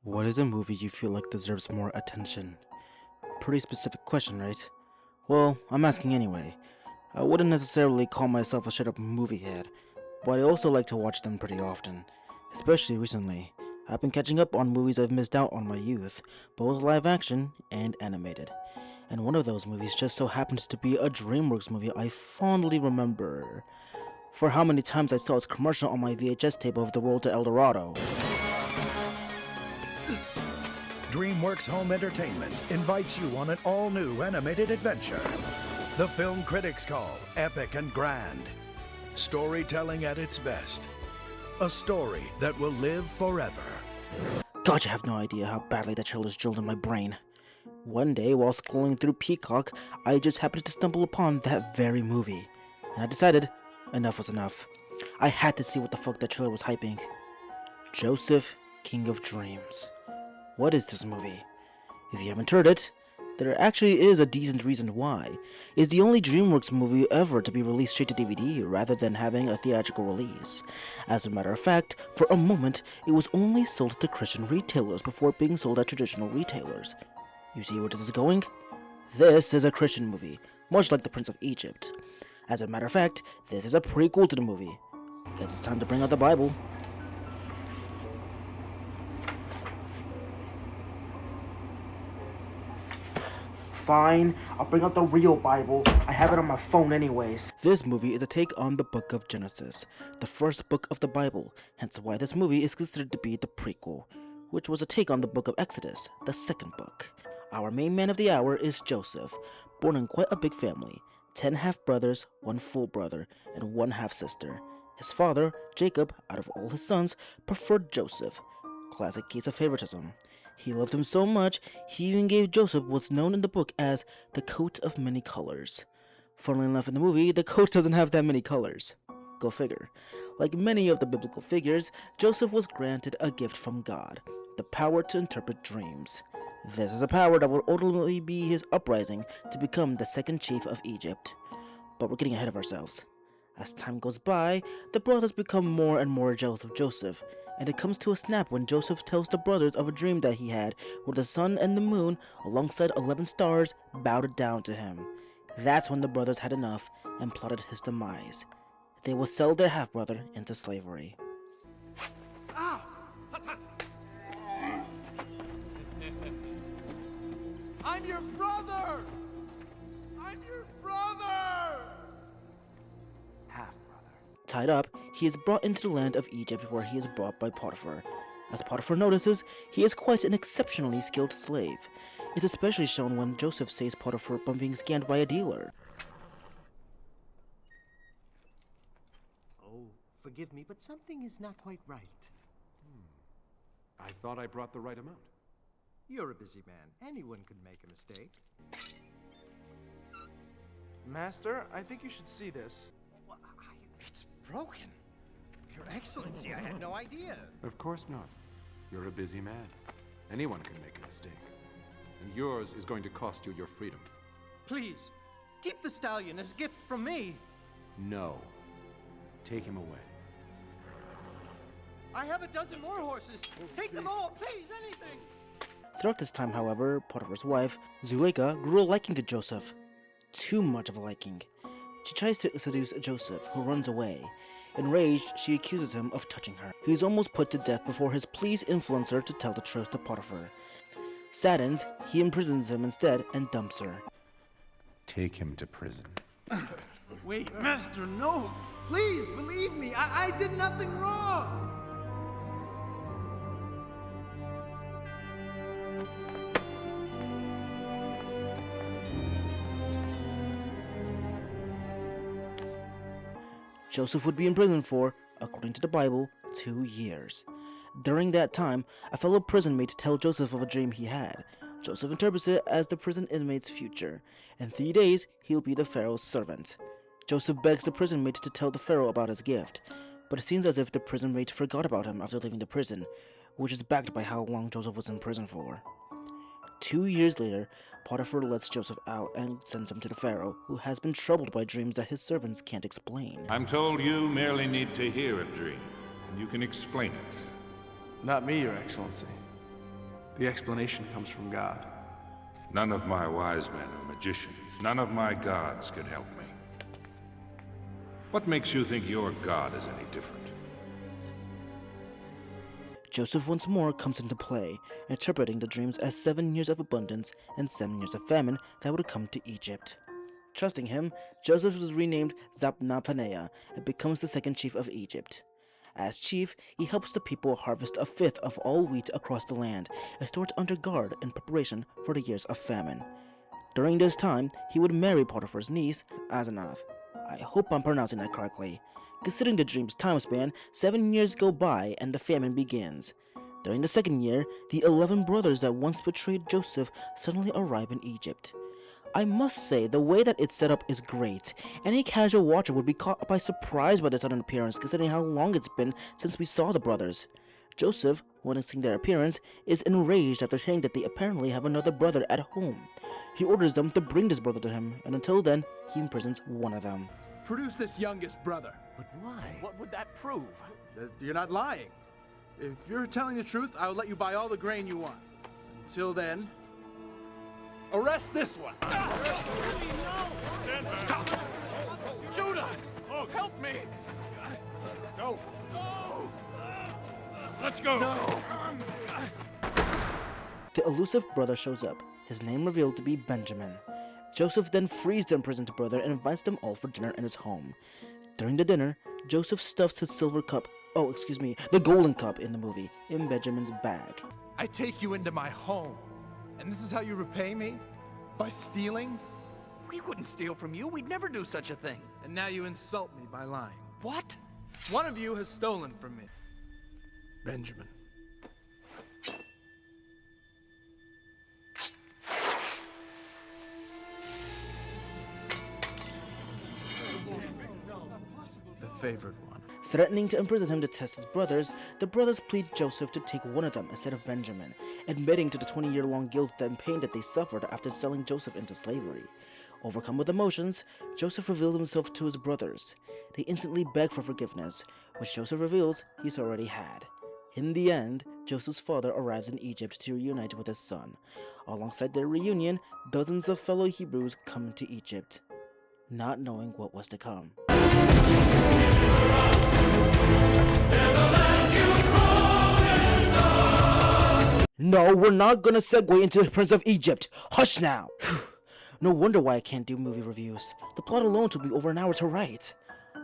What is a movie you feel like deserves more attention? Pretty specific question, right? Well, I'm asking anyway. I wouldn't necessarily call myself a straight-up movie head, but I also like to watch them pretty often, especially recently. I've been catching up on movies I've missed out on my youth, both live action and animated. And one of those movies just so happens to be a Dreamworks movie I fondly remember. For how many times I saw its commercial on my VHS tape of The Road to El Dorado. Dreamworks Home Entertainment invites you on an all-new animated adventure. The film critics call epic and grand. Storytelling at its best. A story that will live forever. God, you have no idea how badly that trailers drilled in my brain. One day, while scrolling through Peacock, I just happened to stumble upon that very movie. And I decided, enough was enough. I had to see what the fuck that trailer was hyping. Joseph, King of Dreams. What is this movie? If you haven't heard it, there actually is a decent reason why. It's the only DreamWorks movie ever to be released straight to DVD rather than having a theatrical release. As a matter of fact, for a moment, it was only sold to Christian retailers before being sold at traditional retailers. You see where this is going? This is a Christian movie, much like The Prince of Egypt. As a matter of fact, this is a prequel to the movie. Guess it's time to bring out the Bible. Fine, I'll bring out the real Bible. I have it on my phone anyways. This movie is a take on the book of Genesis, the first book of the Bible, hence why this movie is considered to be the prequel, which was a take on the book of Exodus, the second book. Our main man of the hour is Joseph, born in quite a big family, 10 half-brothers, 1 full brother, and 1 half-sister. His father, Jacob, out of all his sons, preferred Joseph. Classic case of favoritism. He loved him so much, he even gave Joseph what's known in the book as the coat of many colors. Funnily enough, in the movie, the coat doesn't have that many colors. Go figure. Like many of the biblical figures, Joseph was granted a gift from God, the power to interpret dreams. This is a power that would ultimately be his uprising to become the second chief of Egypt. But we're getting ahead of ourselves. As time goes by, the brothers become more and more jealous of Joseph, and it comes to a snap when Joseph tells the brothers of a dream that he had where the sun and the moon, alongside 11 stars, bowed down to him. That's when the brothers had enough and plotted his demise. They will sell their half-brother into slavery. Ah! Hut, hut. I'm your brother! I'm your brother! Half-brother. Tied up, he is brought into the land of Egypt where he is brought by Potiphar. As Potiphar notices, he is quite an exceptionally skilled slave. It's especially shown when Joseph saves Potiphar upon being scanned by a dealer. Oh, forgive me, but something is not quite right. I thought I brought the right amount. You're a busy man. Anyone could make a mistake. Master, I think you should see this. It's broken. Your Excellency, I had no idea. Of course not. You're a busy man. Anyone can make a mistake. And yours is going to cost you your freedom. Please, keep the stallion as a gift from me. No. Take him away. I have a dozen more horses. Take them all, please, anything. Throughout this time, however, Potiphar's wife, Zuleika, grew a liking to Joseph. Too much of a liking. She tries to seduce Joseph, who runs away. Enraged, she accuses him of touching her. He is almost put to death before his pleas influence her to tell the truth to Potiphar. Saddened, he imprisons him instead and dumps her. Take him to prison. Wait, Master, no! Please, believe me, I did nothing wrong! Joseph would be in prison for, according to the Bible, 2 years. During that time, a fellow prison mate tells Joseph of a dream he had. Joseph interprets it as the prison inmate's future. In 3 days, he'll be the Pharaoh's servant. Joseph begs the prison mate to tell the Pharaoh about his gift, but it seems as if the prison mate forgot about him after leaving the prison, which is backed by how long Joseph was in prison for. 2 years later, Potiphar lets Joseph out and sends him to the Pharaoh, who has been troubled by dreams that his servants can't explain. I'm told you merely need to hear a dream, and you can explain it. Not me, Your Excellency. The explanation comes from God. None of my wise men are magicians. None of my gods can help me. What makes you think your god is any different? Joseph once more comes into play, interpreting the dreams as 7 years of abundance and 7 years of famine that would come to Egypt. Trusting him, Joseph was renamed Zapnapanea and becomes the second chief of Egypt. As chief, he helps the people harvest a fifth of all wheat across the land and store it under guard in preparation for the years of famine. During this time, he would marry Potiphar's niece, Asenath. I hope I'm pronouncing that correctly. Considering the dream's time span, 7 years go by and the famine begins. During the second year, the 11 brothers that once betrayed Joseph suddenly arrive in Egypt. I must say, the way that it's set up is great. Any casual watcher would be caught by surprise by their sudden appearance, considering how long it's been since we saw the brothers. Joseph, when seeing their appearance, is enraged after hearing that they apparently have another brother at home. He orders them to bring this brother to him, and until then, he imprisons one of them. Produce this youngest brother. But why? What would that prove? That you're not lying. If you're telling the truth, I will let you buy all the grain you want. Until then, arrest this one. Stop! Judah! Help me! Go! Let's go! No. The elusive brother shows up, his name revealed to be Benjamin. Joseph then frees the imprisoned brother and invites them all for dinner in his home. During the dinner, Joseph stuffs his silver cup, the golden cup in the movie, in Benjamin's bag. I take you into my home, and this is how you repay me? By stealing? We wouldn't steal from you. We'd never do such a thing. And now you insult me by lying. What? One of you has stolen from me. Benjamin. The favored one. Threatening to imprison him to test his brothers, the brothers plead Joseph to take one of them instead of Benjamin, admitting to the 20-year-long guilt and pain that they suffered after selling Joseph into slavery. Overcome with emotions, Joseph reveals himself to his brothers. They instantly beg for forgiveness, which Joseph reveals he's already had. In the end, Joseph's father arrives in Egypt to reunite with his son. Alongside their reunion, dozens of fellow Hebrews come into Egypt, not knowing what was to come. No, we're not gonna segue into the Prince of Egypt. Hush now! No wonder why I can't do movie reviews. The plot alone took me over an hour to write.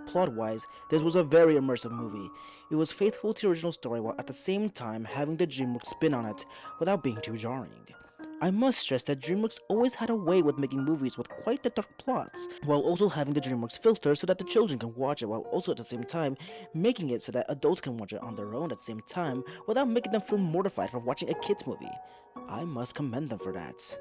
Plot-wise, this was a very immersive movie. It was faithful to the original story while at the same time having the Dreamworks spin on it without being too jarring. I must stress that Dreamworks always had a way with making movies with quite the dark plots, while also having the Dreamworks filter so that the children can watch it, while also at the same time making it so that adults can watch it on their own at the same time without making them feel mortified for watching a kids movie. I must commend them for that.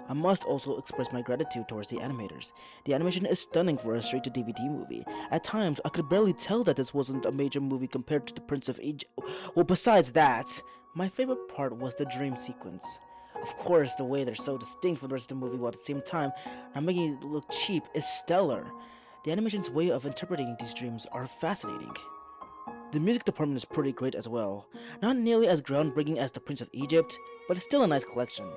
I must also express my gratitude towards the animators. The animation is stunning for a straight-to-DVD movie. At times, I could barely tell that this wasn't a major movie compared to The Prince of Egypt. Well, besides that, my favorite part was the dream sequence. Of course, the way they're so distinct from the rest of the movie while at the same time not making it look cheap is stellar. The animation's way of interpreting these dreams are fascinating. The music department is pretty great as well. Not nearly as groundbreaking as The Prince of Egypt, but it's still a nice collection.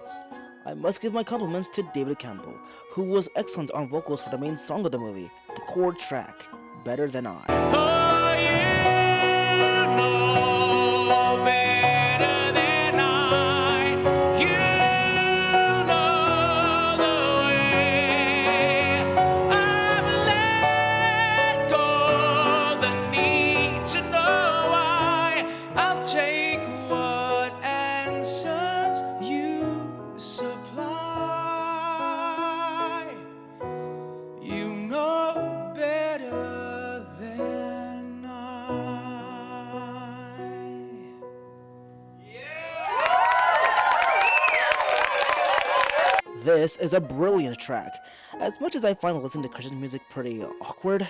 I must give my compliments to David Campbell, who was excellent on vocals for the main song of the movie, the core track, Better Than I. For you know better than I, you know the way. I've let go the need to know why. I'll take what answers you supply. You know better than I. This is a brilliant track. As much as I find listening to Christian music pretty awkward,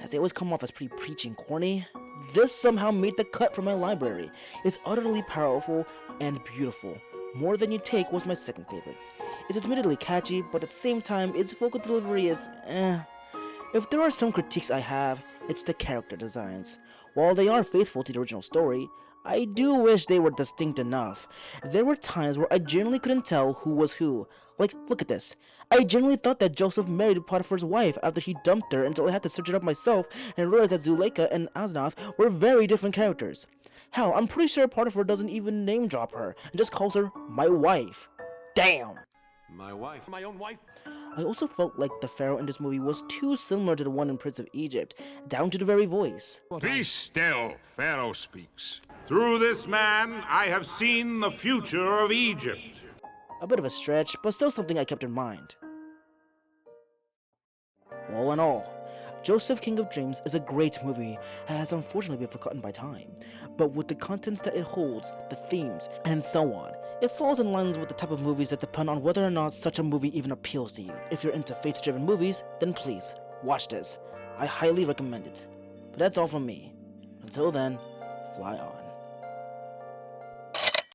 as they always come off as pretty preachy and corny, this somehow made the cut from my library. It's utterly powerful and beautiful. More Than You Take was my second favorite. It's admittedly catchy, but at the same time, its vocal delivery is If there are some critiques I have, it's the character designs. While they are faithful to the original story, I do wish they were distinct enough. There were times where I genuinely couldn't tell who was who. Like, look at this. I genuinely thought that Joseph married Potiphar's wife after he dumped her until I had to search it up myself and realized that Zuleika and Asenath were very different characters. Hell, I'm pretty sure Potiphar doesn't even name drop her and just calls her my wife. Damn! My wife. My own wife? I also felt like the pharaoh in this movie was too similar to the one in Prince of Egypt, down to the very voice. Be still, Pharaoh speaks. Through this man, I have seen the future of Egypt. A bit of a stretch, but still something I kept in mind. All in all, Joseph King of Dreams is a great movie that has unfortunately been forgotten by time, but with the contents that it holds, the themes, and so on, it falls in line with the type of movies that depend on whether or not such a movie even appeals to you. If you're into faith-driven movies, then please, watch this. I highly recommend it. But that's all from me. Until then, fly on.